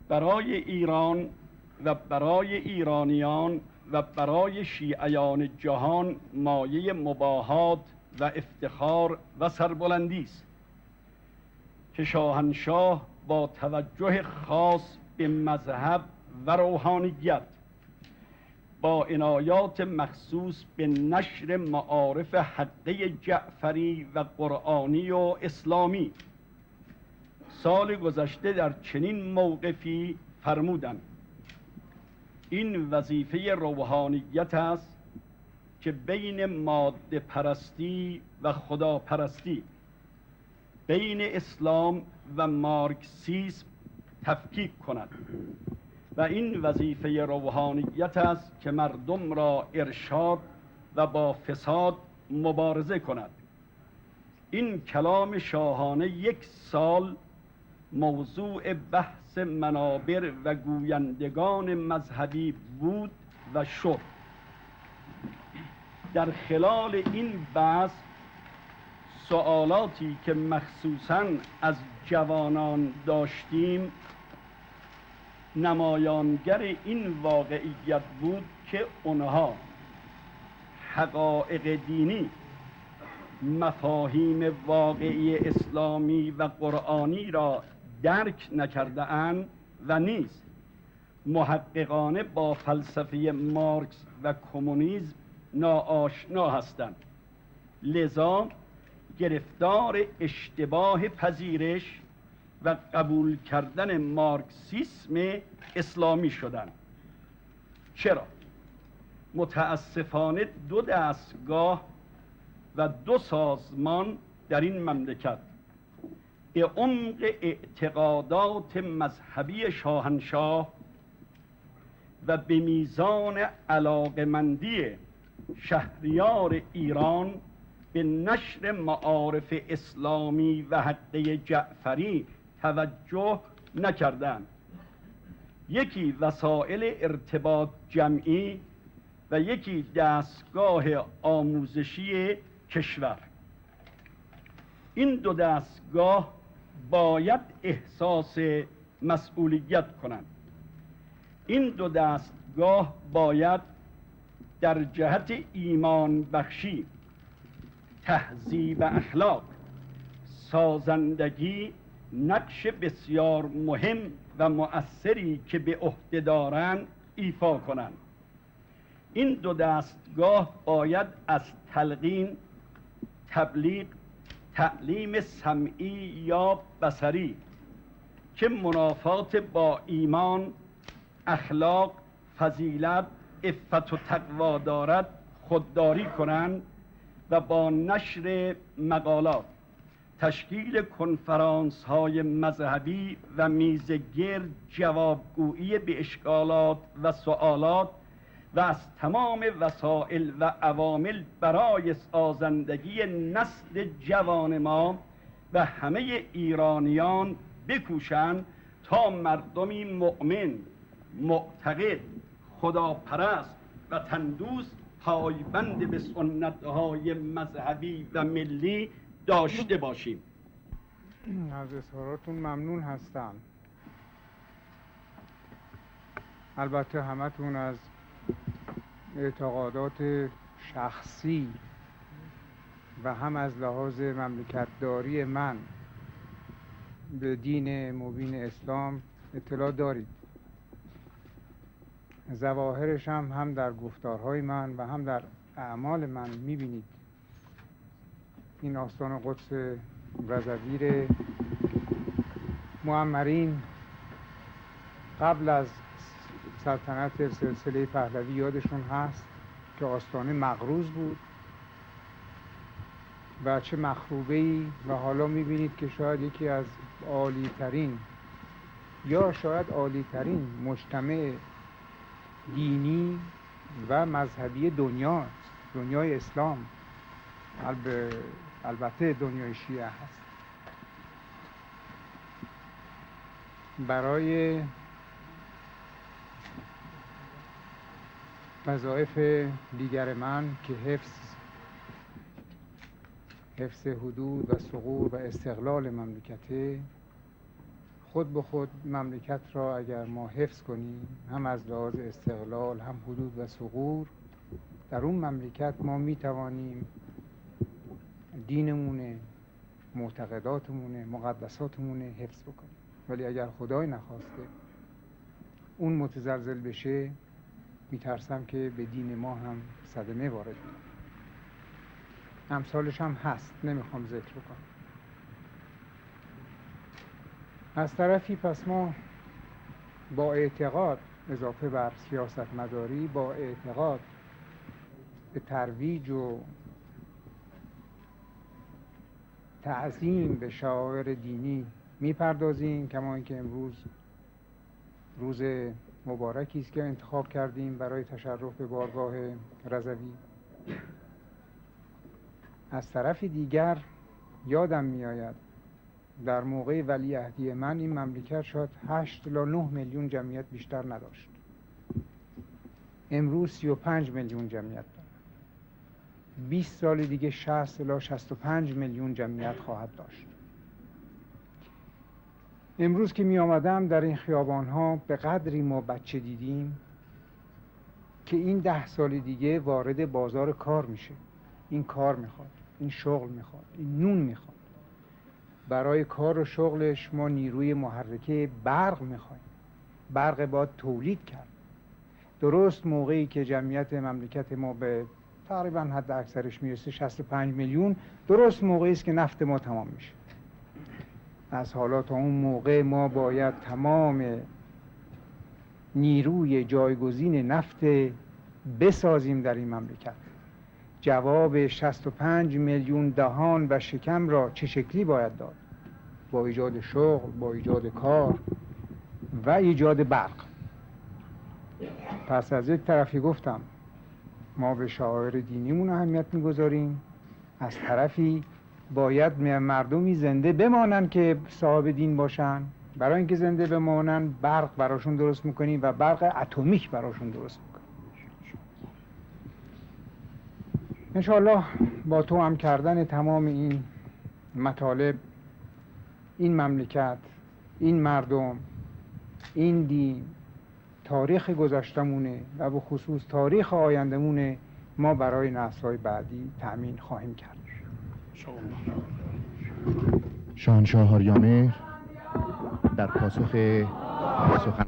برای ایران و برای ایرانیان و برای شیعیان جهان مایه مباهات و افتخار و سربلندی است که شاهنشاه با توجه خاص به مذهب و روحانیت با عنایات مخصوص به نشر معارف حقه جعفری و قرآنی و اسلامی سال گذشته در چنین موقفی فرمودند: این وظیفه روحانیت است که بین ماده پرستی و خداپرستی، بین اسلام و مارکسیسم تفکیک کند و این وظیفه روحانیت است که مردم را ارشاد و با فساد مبارزه کند. این کلام شاهانه یک سال موضوع بحث منابر و گویندگان مذهبی بود و شد. در خلال این بحث سوالاتی که مخصوصاً از جوانان داشتیم نمایانگر این واقعیت بود که آنها حقایق دینی، مفاهیم واقعی اسلامی و قرآنی را درک نکرده اند و نیز محققانه با فلسفه مارکس و کمونیسم ناآشنا هستند. لذا گرفتار اشتباه پذیرش و قبول کردن مارکسیسم اسلامی شدند. چرا؟ متاسفانه دو دستگاه و دو سازمان در این مملکت به عمق اعتقادات مذهبی شاهنشاه و به میزان علاقمندی شهریار ایران به نشر معارف اسلامی و حقه جعفری توجه نکردند. یکی وسایل ارتباط جمعی و یکی دستگاه آموزشی کشور. این دو دستگاه باید احساس مسئولیت کنند. این دو دستگاه باید در جهت ایمان بخشی، تهذیب اخلاق، سازندگی نقش بسیار مهم و مؤثری که به عهده دارند ایفا کنند. این دو دستگاه باید از تلقین، تبلیغ، تعلیم سمعی یا بصری که منافات با ایمان، اخلاق، فضیلت، عفت و تقوا دارد خودداری کنند و با نشر مقالات، تشکیل کنفرانس های مذهبی و میزگرد جوابگویی به اشکالات و سوالات و از تمام وسائل و عوامل برای سازندگی نسل جوان ما و همه ایرانیان بکوشند تا مردمی مؤمن، معتقد، خداپرست و تندوست پایبند به سنت‌های مذهبی و ملی داشته باشیم. از اظهاراتون ممنون هستم. البته همتون از اعتقادات شخصی و هم از لحاظ مملکتداری من به دین مبین اسلام اطلاع دارید. ظواهرش هم در گفتارهای من و هم در اعمال من میبینید. این آستان قدس رضویر معمرین قبل از سلطنت سلسله پهلوی یادشون هست که آستانه مغروز بود و چه مخروبه‌ای، و حالا میبینید که شاید یکی از عالی‌ترین یا شاید عالی‌ترین مجتمع دینی و مذهبی دنیای اسلام، البته دنیای شیعه هست. برای وظایف دیگر من که حفظ حدود و ثغور و استقلال مملکته، خود به خود مملکت را اگر ما حفظ کنیم، هم از لحاظ استقلال، هم حدود و ثغور، در اون مملکت ما میتوانیم دینمونه، معتقداتمونه، مقدساتمونه حفظ بکنیم. ولی اگر خدای نخواسته اون متزلزل بشه، میترسم که به دین ما هم صدمه وارد بشه. امثالش هم هست، نمیخوام ذکر بکنم. از طرفی پس ما با اعتقاد، اضافه بر سیاست مداری، با اعتقاد به ترویج و تعظیم به شعائر دینی میپردازیم، کما اینکه امروز روز مبارکی است که انتخاب کردیم برای تشرف به بارگاه رضوی. از طرف دیگر یادم میآید در موقع ولیعهدی من این مملکت شاید 8 الی 9 میلیون جمعیت بیشتر نداشت. امروز 35 میلیون جمعیت دارد. 20 سال دیگه 60 الی 65 میلیون جمعیت خواهد داشت. امروز که می آمدم در این خیابان ها به قدری ما بچه دیدیم که این 10 سال دیگه وارد بازار کار میشه. این کار میخواد، این شغل میخواد، این نون میخواد. برای کار و شغلش ما نیروی محرکه برق میخوایم. برق باید تولید کرد. درست موقعی که جمعیت مملکت ما به تقریبا حد اکثرش میرسه 65 میلیون، درست موقعی است که نفت ما تمام میشه. از حالا تا اون موقع ما باید تمام نیروی جایگزین نفت بسازیم در این مملکت. جواب 65 میلیون دهان و شکم را چه شکلی باید داد؟ با ایجاد شغل، با ایجاد کار و ایجاد برق. پس از یک طرفی گفتم ما به شعائر دینیمون اهمیت میگذاریم، از طرفی باید مردمی زنده بمانن که صاحب دین باشن. برای اینکه زنده بمانن برق براشون درست میکنیم و برق اتمیک براشون درست میکنیم. انشاءالله با توأم کردن تمام این مطالب، این مملکت، این مردم، این دین، تاریخ گذشتمونه و به خصوص تاریخ آیندمونه، ما برای نسل‌های بعدی تأمین خواهیم کرد. شاهنشاه آریامهر در پاسخ سخن